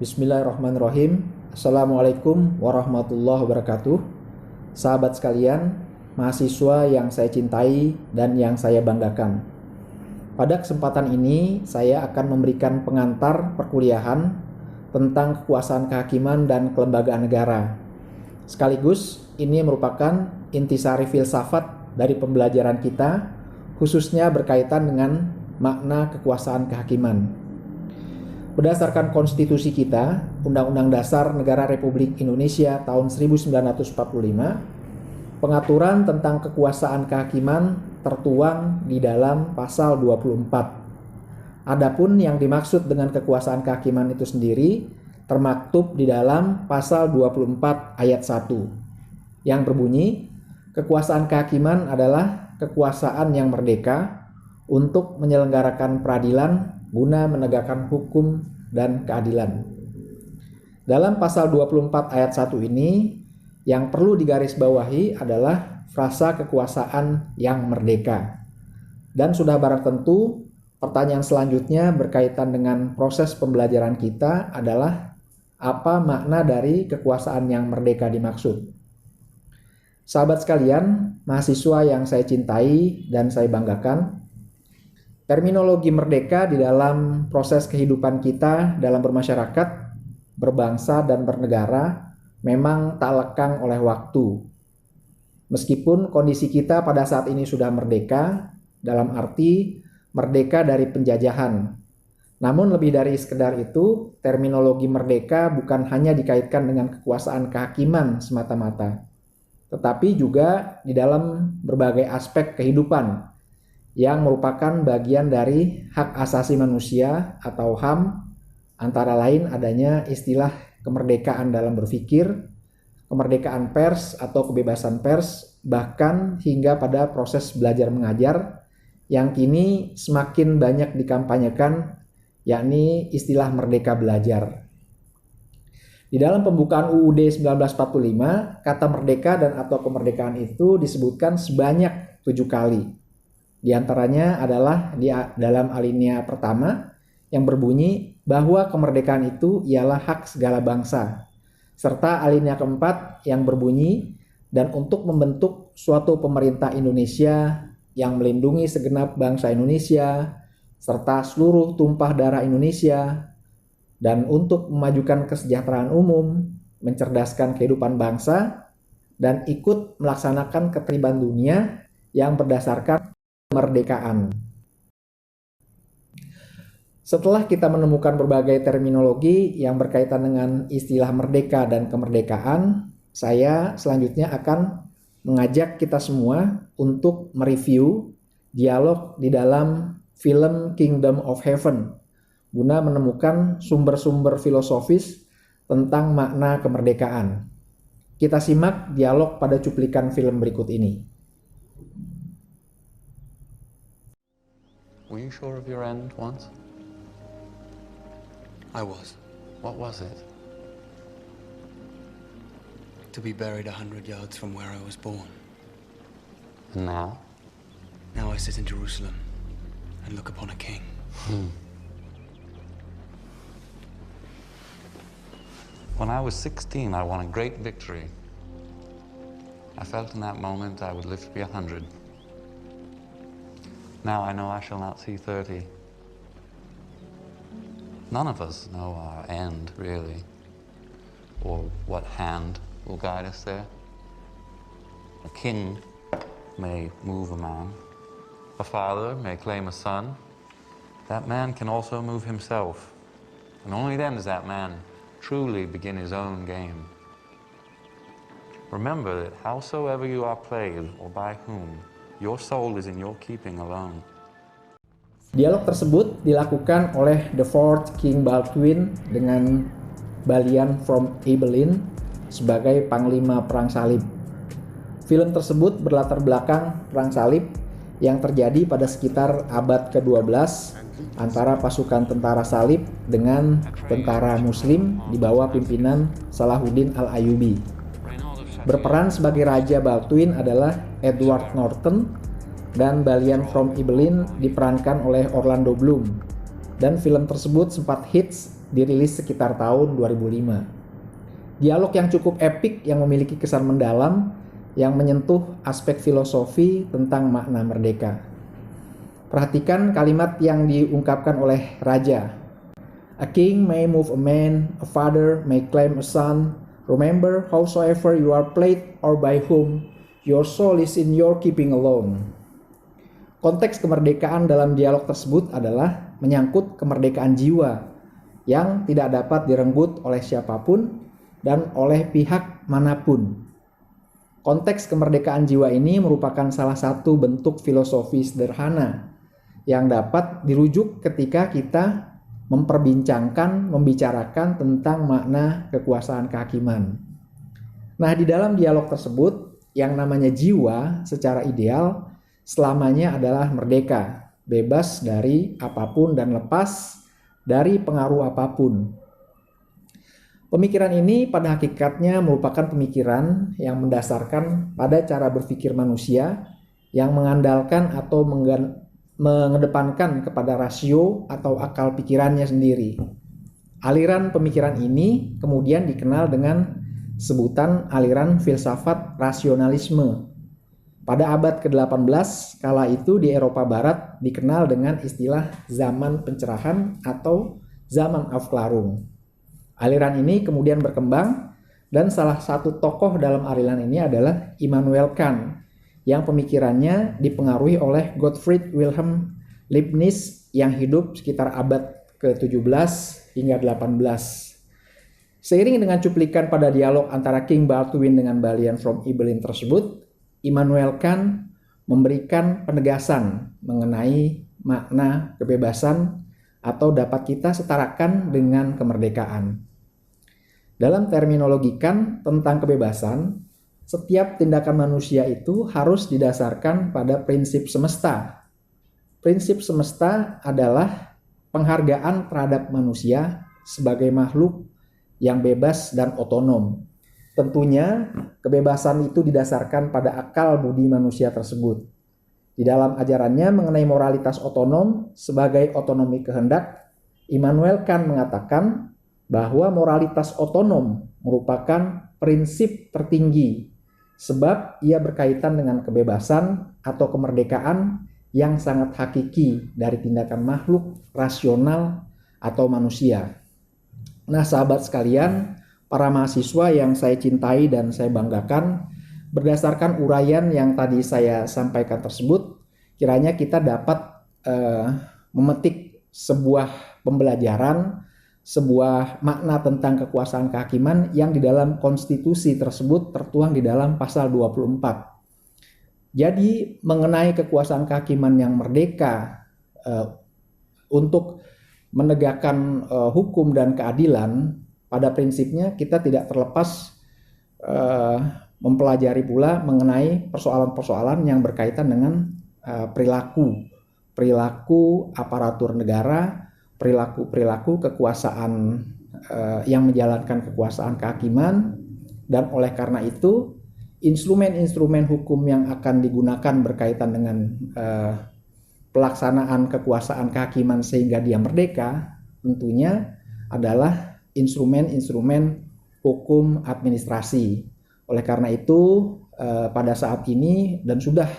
Bismillahirrahmanirrahim. Assalamualaikum warahmatullahi wabarakatuh. Sahabat sekalian, mahasiswa yang saya cintai dan yang saya banggakan. Pada kesempatan ini, saya akan memberikan pengantar perkuliahan tentang kekuasaan kehakiman dan kelembagaan negara. Sekaligus, ini merupakan intisari filsafat dari pembelajaran kita, khususnya berkaitan dengan makna kekuasaan kehakiman. Berdasarkan konstitusi kita, Undang-Undang Dasar Negara Republik Indonesia tahun 1945, pengaturan tentang kekuasaan kehakiman tertuang di dalam pasal 24. Adapun yang dimaksud dengan kekuasaan kehakiman itu sendiri termaktub di dalam pasal 24 ayat 1 yang berbunyi, kekuasaan kehakiman adalah kekuasaan yang merdeka untuk menyelenggarakan peradilan guna menegakkan hukum dan keadilan. Dalam pasal 24 ayat 1 ini, yang perlu digarisbawahi adalah frasa kekuasaan yang merdeka. Dan sudah barang tentu, pertanyaan selanjutnya berkaitan dengan proses pembelajaran kita adalah apa makna dari kekuasaan yang merdeka dimaksud. Sahabat sekalian, mahasiswa yang saya cintai dan saya banggakan, terminologi merdeka di dalam proses kehidupan kita dalam bermasyarakat, berbangsa, dan bernegara memang tak lekang oleh waktu. Meskipun kondisi kita pada saat ini sudah merdeka, dalam arti merdeka dari penjajahan. Namun lebih dari sekedar itu, terminologi merdeka bukan hanya dikaitkan dengan kekuasaan kehakiman semata-mata, tetapi juga di dalam berbagai aspek kehidupan, yang merupakan bagian dari hak asasi manusia atau HAM, antara lain adanya istilah kemerdekaan dalam berpikir, kemerdekaan pers atau kebebasan pers, bahkan hingga pada proses belajar mengajar yang kini semakin banyak dikampanyekan, yakni istilah merdeka belajar. Di dalam pembukaan UUD 1945, kata merdeka dan atau kemerdekaan itu disebutkan sebanyak 7 kali. Di antaranya adalah di dalam alinea pertama yang berbunyi bahwa kemerdekaan itu ialah hak segala bangsa, serta alinea keempat yang berbunyi dan untuk membentuk suatu pemerintah Indonesia yang melindungi segenap bangsa Indonesia serta seluruh tumpah darah Indonesia, dan untuk memajukan kesejahteraan umum, mencerdaskan kehidupan bangsa, dan ikut melaksanakan ketertiban dunia yang berdasarkan kemerdekaan. Setelah kita menemukan berbagai terminologi yang berkaitan dengan istilah merdeka dan kemerdekaan, saya selanjutnya akan mengajak kita semua untuk mereview dialog di dalam film Kingdom of Heaven guna menemukan sumber-sumber filosofis tentang makna kemerdekaan. Kita simak dialog pada cuplikan film berikut ini. Were you sure of your end once? I was. What was it? To be buried 100 yards from where I was born. And now? Now I sit in Jerusalem and look upon a king. When I was 16, I won a great victory. I felt in that moment I would live to be 100. Now I know I shall not see 30. None of us know our end, really, or what hand will guide us there. A king may move a man. A father may claim a son. That man can also move himself. And only then does that man truly begin his own game. Remember that howsoever you are played, or by whom, your soul is in your keeping alone. Dialog tersebut dilakukan oleh the fourth King Baldwin dengan Balian from Ibelin sebagai panglima perang salib. Film tersebut berlatar belakang perang salib yang terjadi pada sekitar abad ke-12 antara pasukan tentara salib dengan tentara muslim di bawah pimpinan Salahuddin Al-Ayyubi. Berperan sebagai Raja Baldwin adalah Edward Norton dan Balian from Ibelin diperankan oleh Orlando Bloom. Dan film tersebut sempat hits dirilis sekitar tahun 2005. Dialog yang cukup epik yang memiliki kesan mendalam yang menyentuh aspek filosofi tentang makna merdeka. Perhatikan kalimat yang diungkapkan oleh raja. A king may move a man, a father may claim a son. Remember, howsoever you are played or by whom, your soul is in your keeping alone. Konteks kemerdekaan dalam dialog tersebut adalah menyangkut kemerdekaan jiwa yang tidak dapat direnggut oleh siapapun dan oleh pihak manapun. Konteks kemerdekaan jiwa ini merupakan salah satu bentuk filosofi sederhana yang dapat dirujuk ketika kita membicarakan tentang makna kekuasaan kehakiman. Nah, di dalam dialog tersebut, yang namanya jiwa secara ideal selamanya adalah merdeka, bebas dari apapun dan lepas dari pengaruh apapun. Pemikiran ini pada hakikatnya merupakan pemikiran yang mendasarkan pada cara berpikir manusia yang mengandalkan atau mengedepankan kepada rasio atau akal pikirannya sendiri. Aliran pemikiran ini kemudian dikenal dengan sebutan aliran filsafat rasionalisme. Pada abad ke-18, kala itu di Eropa Barat dikenal dengan istilah zaman pencerahan atau zaman Aufklärung. Aliran ini kemudian berkembang dan salah satu tokoh dalam aliran ini adalah Immanuel Kant yang pemikirannya dipengaruhi oleh Gottfried Wilhelm Leibniz yang hidup sekitar abad ke-17 hingga 18. Seiring dengan cuplikan pada dialog antara King Baldwin dengan Balian from Ibelin tersebut, Immanuel Kant memberikan penegasan mengenai makna kebebasan atau dapat kita setarakan dengan kemerdekaan. Dalam terminologi Kant tentang kebebasan, setiap tindakan manusia itu harus didasarkan pada prinsip semesta. Prinsip semesta adalah penghargaan terhadap manusia sebagai makhluk yang bebas dan otonom. Tentunya kebebasan itu didasarkan pada akal budi manusia tersebut. Di dalam ajarannya mengenai moralitas otonom sebagai otonomi kehendak, Immanuel Kant mengatakan bahwa moralitas otonom merupakan prinsip tertinggi sebab ia berkaitan dengan kebebasan atau kemerdekaan yang sangat hakiki dari tindakan makhluk rasional atau manusia. Nah, sahabat sekalian, para mahasiswa yang saya cintai dan saya banggakan, berdasarkan uraian yang tadi saya sampaikan tersebut, kiranya kita dapat memetik sebuah pembelajaran, sebuah makna tentang kekuasaan kehakiman yang di dalam konstitusi tersebut tertuang di dalam pasal 24. Jadi mengenai kekuasaan kehakiman yang merdeka untuk menegakkan hukum dan keadilan, pada prinsipnya kita tidak terlepas mempelajari pula mengenai persoalan-persoalan yang berkaitan dengan perilaku aparatur negara, perilaku kekuasaan yang menjalankan kekuasaan kehakiman, dan oleh karena itu instrumen-instrumen hukum yang akan digunakan berkaitan dengan pelaksanaan kekuasaan kehakiman sehingga dia merdeka tentunya adalah instrumen-instrumen hukum administrasi. Oleh karena itu pada saat ini dan sudah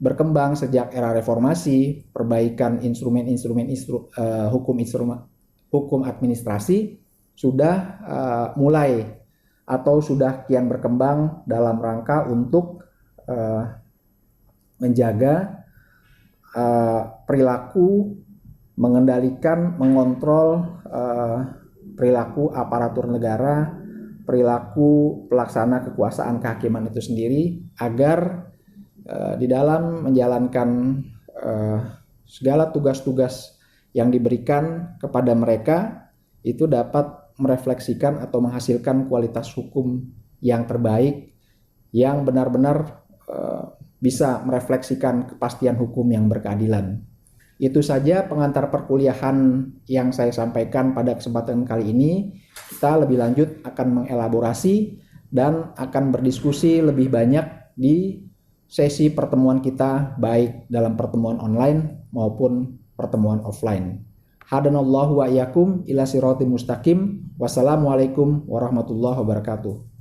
berkembang sejak era reformasi, perbaikan instrumen-instrumen hukum administrasi sudah mulai atau sudah kian berkembang dalam rangka untuk menjaga perilaku, mengendalikan, mengontrol perilaku aparatur negara, perilaku pelaksana kekuasaan kehakiman itu sendiri agar di dalam menjalankan segala tugas-tugas yang diberikan kepada mereka itu dapat merefleksikan atau menghasilkan kualitas hukum yang terbaik yang benar-benar bisa merefleksikan kepastian hukum yang berkeadilan. Itu saja pengantar perkuliahan yang saya sampaikan pada kesempatan kali ini. Kita lebih lanjut akan mengelaborasi dan akan berdiskusi lebih banyak di sesi pertemuan kita baik dalam pertemuan online maupun pertemuan offline. Hadanallahu wa iyyakum ila siratim mustaqim. Wassalamualaikum warahmatullahi wabarakatuh.